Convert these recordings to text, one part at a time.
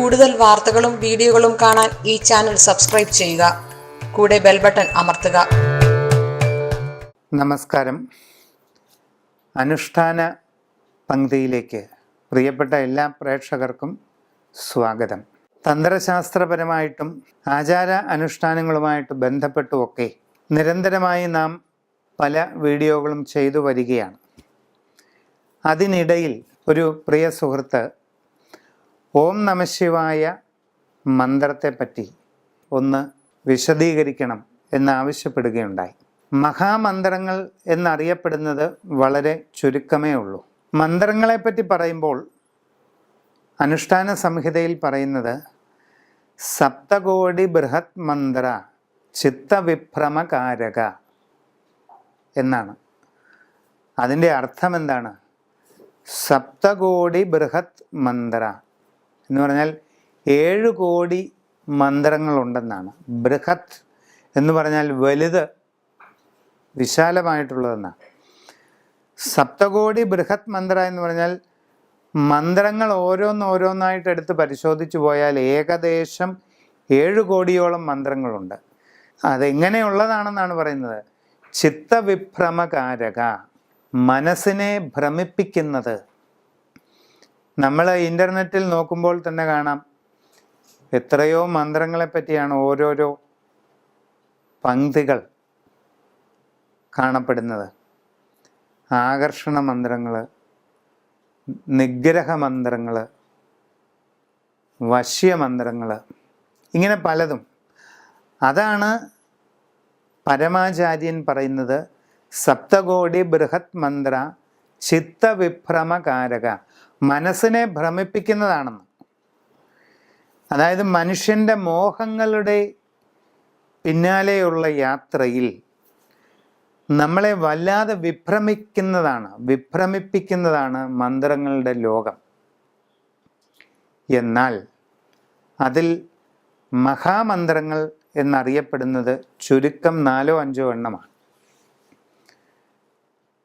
കൂടുതൽ വാർത്തകളും വീഡിയോകളും കാണാൻ ഈ ചാനൽ സബ്സ്ക്രൈബ് ചെയ്യുക. കൂടെ ബെൽ ബട്ടൺ അമർത്തുക. നമസ്കാരം. അനുഷ്ഠാന പങ്ക്തിയിലേക്ക് പ്രിയപ്പെട്ട എല്ലാ പ്രേക്ഷകർക്കും സ്വാഗതം. തന്ത്രശാസ്ത്രപരമായിട്ടും ആചാര അനുഷ്ഠാനങ്ങളുമായിട്ട് ബന്ധപ്പെട്ടുമൊക്കെ നിരന്തരമായി നാം പല വീഡിയോകളും ചെയ്തു വരികയാണ്. അതിനിടയിൽ ഒരു പ്രിയ സുഹൃത്ത് ഓം നമഃശിവായ മന്ത്രത്തെപ്പറ്റി ഒന്ന് വിശദീകരിക്കണം എന്നാവശ്യപ്പെടുകയുണ്ടായി. മഹാമന്ത്രങ്ങൾ എന്നറിയപ്പെടുന്നത് വളരെ ചുരുക്കമേ ഉള്ളൂ. മന്ത്രങ്ങളെപ്പറ്റി പറയുമ്പോൾ അനുഷ്ഠാന സംഹിതയിൽ പറയുന്നത് സപ്തകോടി ബൃഹത് മന്ത്ര ചിത്തവിഭ്രമകാരക എന്നാണ്. അതിൻ്റെ അർത്ഥം എന്താണ്? സപ്തകോടി ബൃഹത് മന്ത്ര എന്ന് പറഞ്ഞാൽ 7 കോടി മന്ത്രങ്ങളുണ്ടെന്നാണ്. ബൃഹത് എന്ന് പറഞ്ഞാൽ വലുത്, വിശാലമായിട്ടുള്ളതെന്നാണ്. സപ്തകോടി ബൃഹത് മന്ത്ര എന്ന് പറഞ്ഞാൽ മന്ത്രങ്ങൾ ഓരോന്നായിട്ട് എടുത്ത് പരിശോധിച്ചു പോയാൽ ഏകദേശം 7 കോടിയോളം മന്ത്രങ്ങളുണ്ട്. അതെങ്ങനെയുള്ളതാണെന്നാണ് പറയുന്നത്. ചിത്തവിഭ്രമകാരക, മനസ്സിനെ ഭ്രമിപ്പിക്കുന്നത്. നമ്മൾ ഇൻ്റർനെറ്റിൽ നോക്കുമ്പോൾ തന്നെ കാണാം എത്രയോ മന്ത്രങ്ങളെ പറ്റിയാണ് ഓരോരോ പങ്ക്തികൾ കാണപ്പെടുന്നത്. ആകർഷണ മന്ത്രങ്ങൾ, നിഗ്രഹ മന്ത്രങ്ങൾ, വശ്യമന്ത്രങ്ങൾ, ഇങ്ങനെ പലതും. അതാണ് പരമാചാര്യൻ പറയുന്നത് സപ്തകോടി ബൃഹത് മന്ത്ര ചിത്തവിഭ്രമകാരക, മനസ്സിനെ ഭ്രമിപ്പിക്കുന്നതാണെന്ന്. അതായത് മനുഷ്യൻ്റെ മോഹങ്ങളുടെ പിന്നാലെയുള്ള യാത്രയിൽ നമ്മളെ വല്ലാതെ വിഭ്രമിപ്പിക്കുന്നതാണ് മന്ത്രങ്ങളുടെ ലോകം. എന്നാൽ അതിൽ മഹാമന്ത്രങ്ങൾ എന്നറിയപ്പെടുന്നത് ചുരുക്കം 4-5 എണ്ണമാണ്.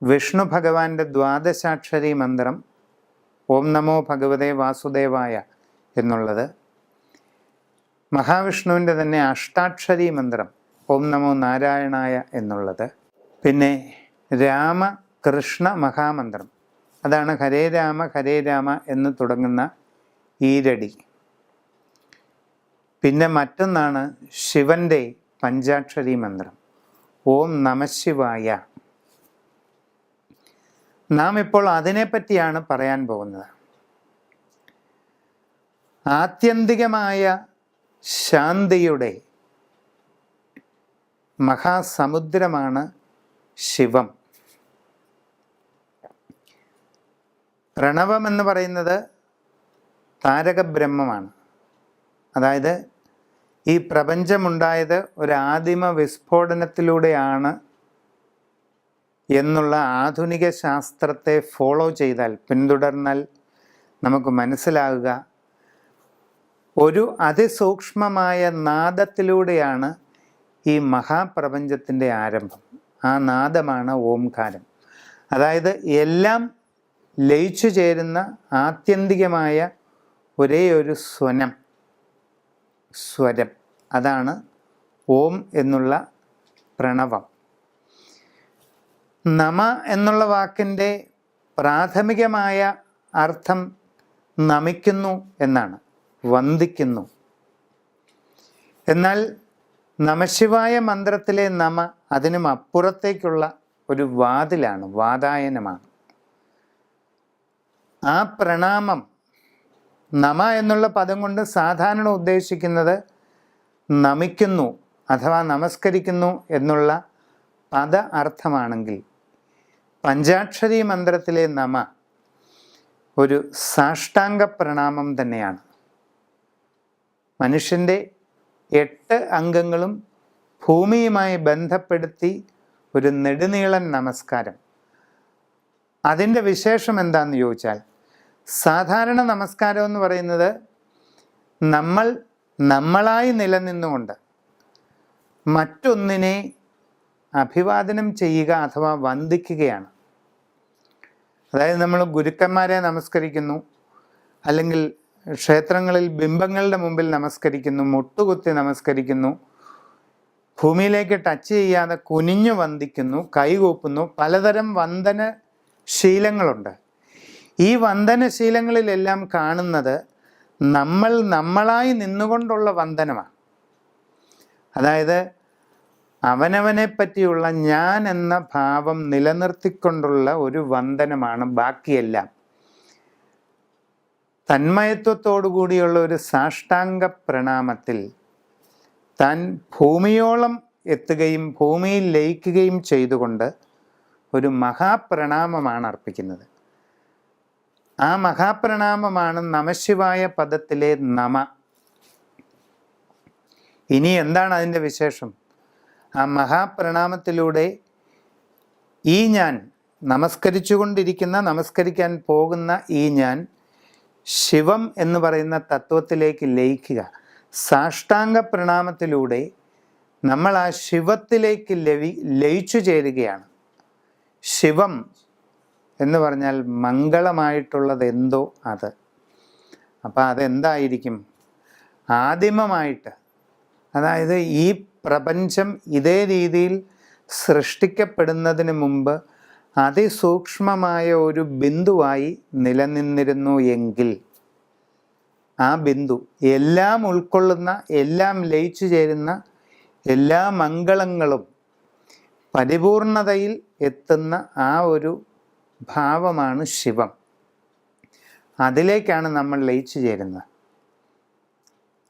വിഷ്ണു ഭഗവാന്റെ ദ്വാദശാക്ഷരി മന്ത്രം ഓം നമോ ഭഗവതേ വാസുദേവായ എന്നുള്ളത്, മഹാവിഷ്ണുവിൻ്റെ തന്നെ അഷ്ടാക്ഷരി മന്ത്രം ഓം നമോ നാരായണായ എന്നുള്ളത്, പിന്നെ രാമകൃഷ്ണ മഹാമന്ത്രം, അതാണ് ഹരേ രാമ എന്ന് തുടങ്ങുന്ന ഈരടി. പിന്നെ മറ്റൊന്നാണ് ശിവൻ്റെ പഞ്ചാക്ഷരി മന്ത്രം ഓം നമഃശിവായ. നാം ഇപ്പോൾ അതിനെപ്പറ്റിയാണ് പറയാൻ പോകുന്നത്. ആത്യന്തികമായ ശാന്തിയുടെ മഹാസമുദ്രമാണ് ശിവം. പ്രണവം എന്ന് പറയുന്നത് താരകബ്രഹ്മമാണ്. അതായത് ഈ പ്രപഞ്ചമുണ്ടായത് ഒരു ആദിമ വിസ്ഫോടനത്തിലൂടെയാണ് എന്നുള്ള ആധുനിക ശാസ്ത്രത്തെ ഫോളോ ചെയ്താൽ, പിന്തുടർന്നാൽ നമുക്ക് മനസ്സിലാകുക ഒരു അതിസൂക്ഷ്മമായ നാദത്തിലൂടെയാണ് ഈ മഹാപ്രപഞ്ചത്തിൻ്റെ ആരംഭം. ആ നാദമാണ് ഓംകാരം. അതായത് എല്ലാം ലയിച്ചു ചേരുന്ന ആത്യന്തികമായ ഒരേ ഒരു സ്വരം, അതാണ് ഓം എന്നുള്ള പ്രണവം. നമ എന്നുള്ള വാക്കിൻ്റെ പ്രാഥമികമായ അർത്ഥം നമിക്കുന്നു എന്നാണ്, വന്ദിക്കുന്നു. എന്നാൽ നമഃശിവായ മന്ത്രത്തിലെ നമ അതിനും അപ്പുറത്തേക്കുള്ള ഒരു വാതിലാണ്, വാതായനമാണ്. ആ പ്രണാമം, നമ എന്നുള്ള പദം കൊണ്ട് സാധാരണ ഉദ്ദേശിക്കുന്നത് നമിക്കുന്നു അഥവാ നമസ്കരിക്കുന്നു എന്നുള്ള പദ അർത്ഥമാണെങ്കിൽ, പഞ്ചാക്ഷരി മന്ത്രത്തിലെ നമ ഒരു സാഷ്ടാംഗ പ്രണാമം തന്നെയാണ്. മനുഷ്യൻ്റെ 8 അംഗങ്ങളും ഭൂമിയുമായി ബന്ധപ്പെടുത്തി ഒരു നെടുനീളൻ നമസ്കാരം. അതിൻ്റെ വിശേഷം എന്താണെന്ന് ചോദിച്ചാൽ, സാധാരണ നമസ്കാരം എന്ന് പറയുന്നത് നമ്മളായി നിലനിന്നുകൊണ്ട് മറ്റൊന്നിനെ അഭിവാദനം ചെയ്യുക അഥവാ വന്ദിക്കുകയാണ്. അതായത് നമ്മൾ ഗുരുക്കന്മാരെ നമസ്കരിക്കുന്നു, അല്ലെങ്കിൽ ക്ഷേത്രങ്ങളിൽ ബിംബങ്ങളുടെ മുമ്പിൽ നമസ്കരിക്കുന്നു, മുട്ടുകുത്തി നമസ്കരിക്കുന്നു, ഭൂമിയിലേക്ക് ടച്ച് ചെയ്യാതെ കുനിഞ്ഞു വന്ദിക്കുന്നു, കൈകൂപ്പുന്നു. പലതരം വന്ദന ശീലങ്ങളുണ്ട്. ഈ വന്ദനശീലങ്ങളിലെല്ലാം കാണുന്നത് നമ്മളായി നിന്നുകൊണ്ടുള്ള വന്ദനമാണ്. അതായത് അവനവനെ പറ്റിയുള്ള ഞാൻ എന്ന ഭാവം നിലനിർത്തിക്കൊണ്ടുള്ള ഒരു വന്ദനമാണ് ബാക്കിയെല്ലാം. തന്മയത്വത്തോടു കൂടിയുള്ള ഒരു സാഷ്ടാംഗ പ്രണാമത്തിൽ താൻ ഭൂമിയോളം എത്തുകയും ഭൂമിയിൽ ലയിക്കുകയും ചെയ്തുകൊണ്ട് ഒരു മഹാപ്രണാമമാണ് അർപ്പിക്കുന്നത്. ആ മഹാപ്രണാമമാണ് നമഃശിവായ പദത്തിലെ നമ. ഇനി എന്താണ് അതിൻ്റെ വിശേഷം? ആ മഹാപ്രണാമത്തിലൂടെ ഈ ഞാൻ നമസ്കരിക്കാൻ പോകുന്ന ഈ ഞാൻ ശിവം എന്ന് പറയുന്ന തത്വത്തിലേക്ക് ലയിക്കുക. സാഷ്ടാംഗ പ്രണാമത്തിലൂടെ നമ്മൾ ആ ശിവത്തിലേക്ക് ലയിച്ചു ചേരുകയാണ്. ശിവം എന്ന് പറഞ്ഞാൽ മംഗളമായിട്ടുള്ളത് എന്തോ അത്. അപ്പം അതെന്തായിരിക്കും? ആദിമമായിട്ട്, അതായത് ഈ പ്രപഞ്ചം ഇതേ രീതിയിൽ സൃഷ്ടിക്കപ്പെടുന്നതിന് മുമ്പ് അതിസൂക്ഷ്മമായ ഒരു ബിന്ദുവായി നിലനിന്നിരുന്നു എങ്കിൽ ആ ബിന്ദു എല്ലാം ഉൾക്കൊള്ളുന്ന, എല്ലാം ലയിച്ചു ചേരുന്ന എല്ലാ മംഗളങ്ങളും പരിപൂർണതയിൽ എത്തുന്ന ആ ഒരു ഭാവമാണ് ശിവം. അതിലേക്കാണ് നമ്മൾ ലയിച്ചു ചേരുന്നത്.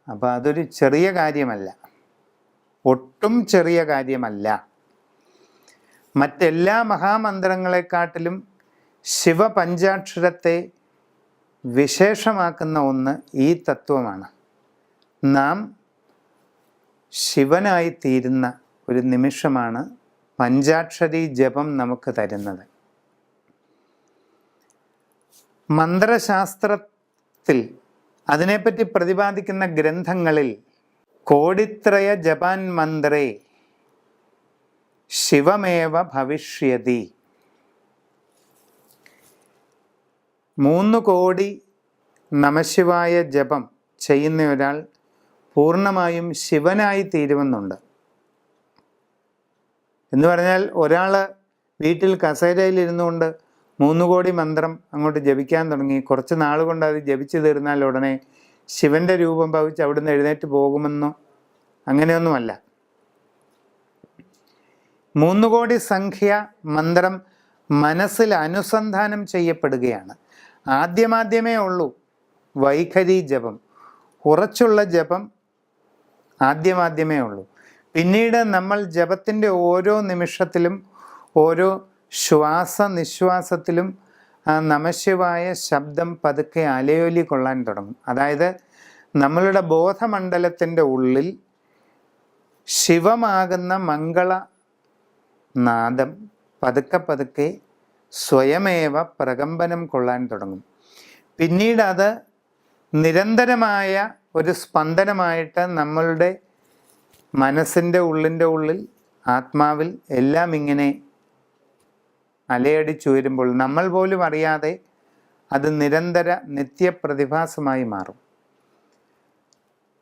അപ്പോൾ അതൊരു ചെറിയ കാര്യമല്ല, ഒട്ടും ചെറിയ കാര്യമല്ല. മറ്റെല്ലാ മഹാമന്ത്രങ്ങളെക്കാട്ടിലും ശിവപഞ്ചാക്ഷരത്തെ വിശേഷമാക്കുന്ന ഒന്ന് ഈ തത്വമാണ്. നാം ശിവനായി തീരുന്ന ഒരു നിമിഷമാണ് പഞ്ചാക്ഷരി ജപം നമുക്ക് തരുന്നത്. മന്ത്രശാസ്ത്രത്തിൽ അതിനെപ്പറ്റി പ്രതിപാദിക്കുന്ന ഗ്രന്ഥങ്ങളിൽ കോടിത്രയ ജപാൻ മന്ത്രേ ശിവമേവ ഭവിഷ്യതി, 3 കോടി നമഃശിവായ ജപം ചെയ്യുന്ന ഒരാൾ പൂർണ്ണമായും ശിവനായി തീരുമെന്നുണ്ട്. എന്ന് പറഞ്ഞാൽ ഒരാൾ വീട്ടിൽ കസേരയിലിരുന്നു കൊണ്ട് 3 കോടി മന്ത്രം അങ്ങോട്ട് ജപിക്കാൻ തുടങ്ങി, കുറച്ച് നാൾ കൊണ്ട് അത് ജപിച്ചു തീർന്നാൽ ഉടനെ ശിവൻ്റെ രൂപം ഭവിച്ച് അവിടുന്ന് എഴുന്നേറ്റ് പോകുമെന്നോ അങ്ങനെയൊന്നുമല്ല. 3 കോടി സംഖ്യ മന്ത്രം മനസ്സിൽ അനുസന്ധാനം ചെയ്യപ്പെടുകയാണ്. ആദ്യമേ ഉള്ളൂ വൈഖരി ജപം, ഉറച്ചുള്ള ജപം ആദ്യമേ ഉള്ളൂ. പിന്നീട് നമ്മൾ ജപത്തിൻ്റെ ഓരോ നിമിഷത്തിലും ഓരോ ശ്വാസനിശ്വാസത്തിലും ആ നമഃശിവായ ശബ്ദം പതുക്കെ അലയൊലി കൊള്ളാൻ തുടങ്ങും. അതായത് നമ്മളുടെ ബോധമണ്ഡലത്തിൻ്റെ ഉള്ളിൽ ശിവമാകുന്ന മംഗളനാദം പതുക്കെ സ്വയമേവ പ്രകമ്പനം കൊള്ളാൻ തുടങ്ങും. പിന്നീട് അത് നിരന്തരമായ ഒരു സ്പന്ദനമായിട്ട് നമ്മളുടെ മനസ്സിൻ്റെ ഉള്ളിൽ ആത്മാവിൽ എല്ലാം ഇങ്ങനെ അലയടിച്ചുയരുമ്പോൾ നമ്മൾ പോലും അറിയാതെ അത് നിരന്തര നിത്യപ്രതിഭാസമായി മാറും.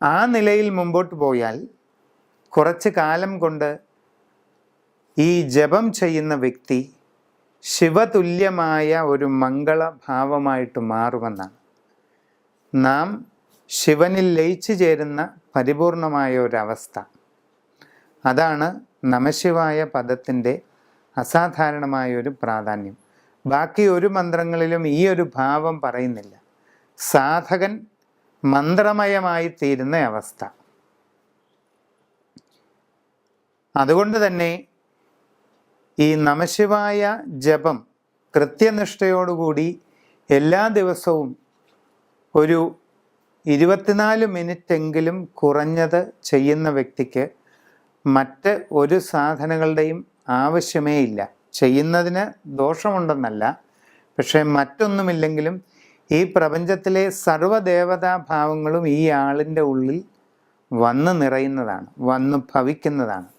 ആ നിലയിൽ മുമ്പോട്ട് പോയാൽ കുറച്ച് കാലം കൊണ്ട് ഈ ജപം ചെയ്യുന്ന വ്യക്തി ശിവതുല്യമായ ഒരു മംഗളഭാവമായിട്ട് മാറുമെന്നാണ്. നാം ശിവനിൽ ലയിച്ചു ചേരുന്ന പരിപൂർണമായ ഒരവസ്ഥ. അതാണ് നമഃശിവായ പദത്തിൻ്റെ അസാധാരണമായ ഒരു പ്രാധാന്യം. ബാക്കി ഒരു മന്ത്രങ്ങളിലും ഈ ഒരു ഭാവം പറയുന്നില്ല. സാധകൻ മന്ത്രമയമായി തീരുന്ന അവസ്ഥ. അതുകൊണ്ട് തന്നെ ഈ നമഃശിവായ ജപം കൃത്യനിഷ്ഠയോടുകൂടി എല്ലാ ദിവസവും ഒരു 24 മിനിറ്റെങ്കിലും കുറഞ്ഞത് ചെയ്യുന്ന വ്യക്തിക്ക് മറ്റ് ഒരു സാധനങ്ങളുടെയും ആവശ്യമേ ഇല്ല. ചെയ്യുന്നതിന് ദോഷമുണ്ടെന്നല്ല, പക്ഷേ മറ്റൊന്നുമില്ലെങ്കിലും ഈ പ്രപഞ്ചത്തിലെ സർവ്വദേവതാഭാവങ്ങളും ഈ ആളിൻ്റെ ഉള്ളിൽ വന്ന് നിറയുന്നതാണ്, വന്ന് ഭവിക്കുന്നതാണ്.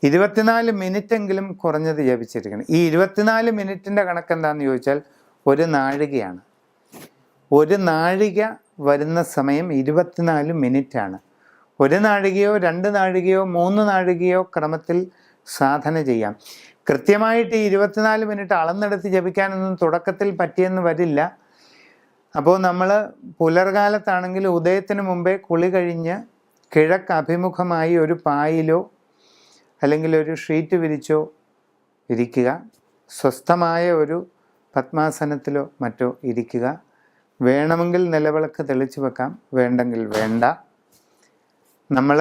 24 മിനിറ്റെങ്കിലും കുറഞ്ഞത് ജപിച്ചിരിക്കണം. ഈ 24 മിനിറ്റിൻ്റെ കണക്ക് എന്താണെന്ന് ചോദിച്ചാൽ 1 നാഴികയാണ്. 1 നാഴിക വരുന്ന സമയം 24 മിനിറ്റാണ്. 1 നാഴികയോ 2 നാഴികയോ 3 നാഴികയോ ക്രമത്തിൽ സാധന ചെയ്യാം. കൃത്യമായിട്ട് ഈ 24 മിനിറ്റ് അളന്നെടുത്ത് ജപിക്കാനൊന്നും തുടക്കത്തിൽ പറ്റിയെന്ന് വരില്ല. അപ്പോൾ നമ്മൾ പുലർകാലത്താണെങ്കിൽ ഉദയത്തിന് മുമ്പേ കുളി കഴിഞ്ഞ് കിഴക്ക് അഭിമുഖമായി ഒരു പായിലോ അല്ലെങ്കിൽ ഒരു ഷീറ്റ് വിരിച്ചോ ഇരിക്കുക. സ്വസ്ഥമായ ഒരു പത്മാസനത്തിലോ മറ്റോ ഇരിക്കുക. വേണമെങ്കിൽ നിലവിളക്ക് തെളിച്ചു വെക്കാം, വേണ്ടെങ്കിൽ വേണ്ട. നമ്മൾ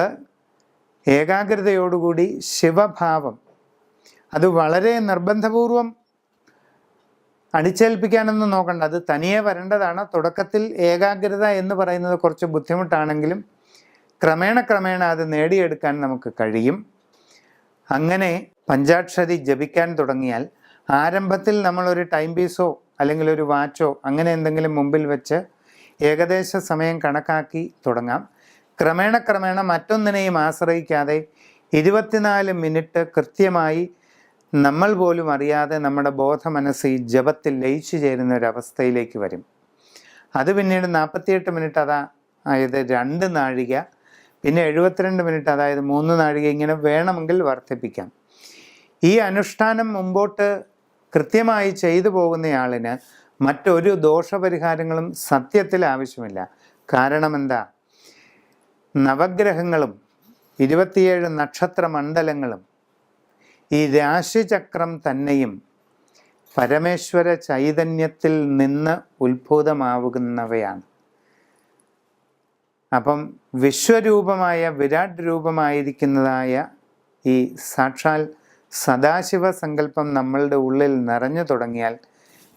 ഏകാഗ്രതയോടുകൂടി ശിവഭാവം അത് വളരെ നിർബന്ധപൂർവം അടിച്ചേൽപ്പിക്കാനൊന്നും നോക്കണ്ട, അത് തനിയെ വരേണ്ടതാണ്. തുടക്കത്തിൽ ഏകാഗ്രത എന്ന് പറയുന്നത് കുറച്ച് ബുദ്ധിമുട്ടാണെങ്കിലും ക്രമേണ അത് നേടിയെടുക്കാൻ നമുക്ക് കഴിയും. അങ്ങനെ പഞ്ചാക്ഷരി ജപിക്കാൻ തുടങ്ങിയാൽ ആരംഭത്തിൽ നമ്മളൊരു ടൈം പീസോ അല്ലെങ്കിൽ ഒരു വാച്ചോ അങ്ങനെ എന്തെങ്കിലും മുമ്പിൽ വെച്ച് ഏകദേശ സമയം കണക്കാക്കി തുടങ്ങാം. ക്രമേണ മറ്റൊന്നിനെയും ആശ്രയിക്കാതെ 24 മിനിറ്റ് കൃത്യമായി നമ്മൾ പോലും അറിയാതെ നമ്മുടെ ബോധമനസ്സ് ഈ ജപത്തിൽ ലയിച്ചു ചേരുന്ന ഒരവസ്ഥയിലേക്ക് വരും. അത് പിന്നീട് 48 മിനിറ്റ്, അതായത് 2 നാഴിക, പിന്നെ 72 മിനിറ്റ്, അതായത് 3 നാഴിക, ഇങ്ങനെ വേണമെങ്കിൽ വർദ്ധിപ്പിക്കാം. ഈ അനുഷ്ഠാനം മുമ്പോട്ട് കൃത്യമായി ചെയ്തു പോകുന്നയാളിന് മറ്റൊരു ദോഷപരിഹാരങ്ങളും സത്യത്തിൽ ആവശ്യമില്ല. കാരണം എന്താ? നവഗ്രഹങ്ങളും 27 നക്ഷത്ര മണ്ഡലങ്ങളും ഈ രാശിചക്രം തന്നെയും പരമേശ്വര ചൈതന്യത്തിൽ നിന്ന് ഉത്ഭൂതമാവുന്നവയാണ്. അപ്പം വിശ്വരൂപമായ വിരാട് രൂപമായിരിക്കുന്നതായ ഈ സാക്ഷാൽ സദാശിവ സങ്കല്പം നമ്മളുടെ ഉള്ളിൽ നിറഞ്ഞു തുടങ്ങിയാൽ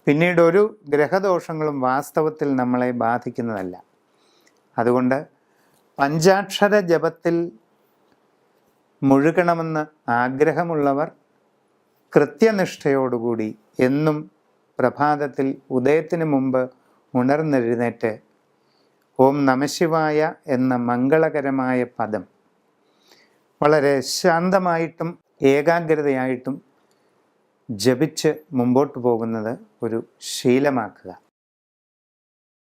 പിന്നീട് ഒരു ഗ്രഹദോഷങ്ങളും വാസ്തവത്തിൽ നമ്മളെ ബാധിക്കുന്നതല്ല. അതുകൊണ്ട് പഞ്ചാക്ഷര ജപത്തിൽ മുഴുകണമെന്ന് ആഗ്രഹമുള്ളവർ കൃത്യനിഷ്ഠയോടുകൂടി എന്നും പ്രഭാതത്തിൽ ഉദയത്തിന് മുമ്പ് ഉണർന്നെഴുന്നേറ്റ് ഓം നമഃശിവായ എന്ന മംഗളകരമായ പദം വളരെ ശാന്തമായിട്ടും ഏകാഗ്രതയായിട്ടും ജപിച്ച് മുമ്പോട്ട് പോകുന്നത് ഒരു ശീലമാക്കുക.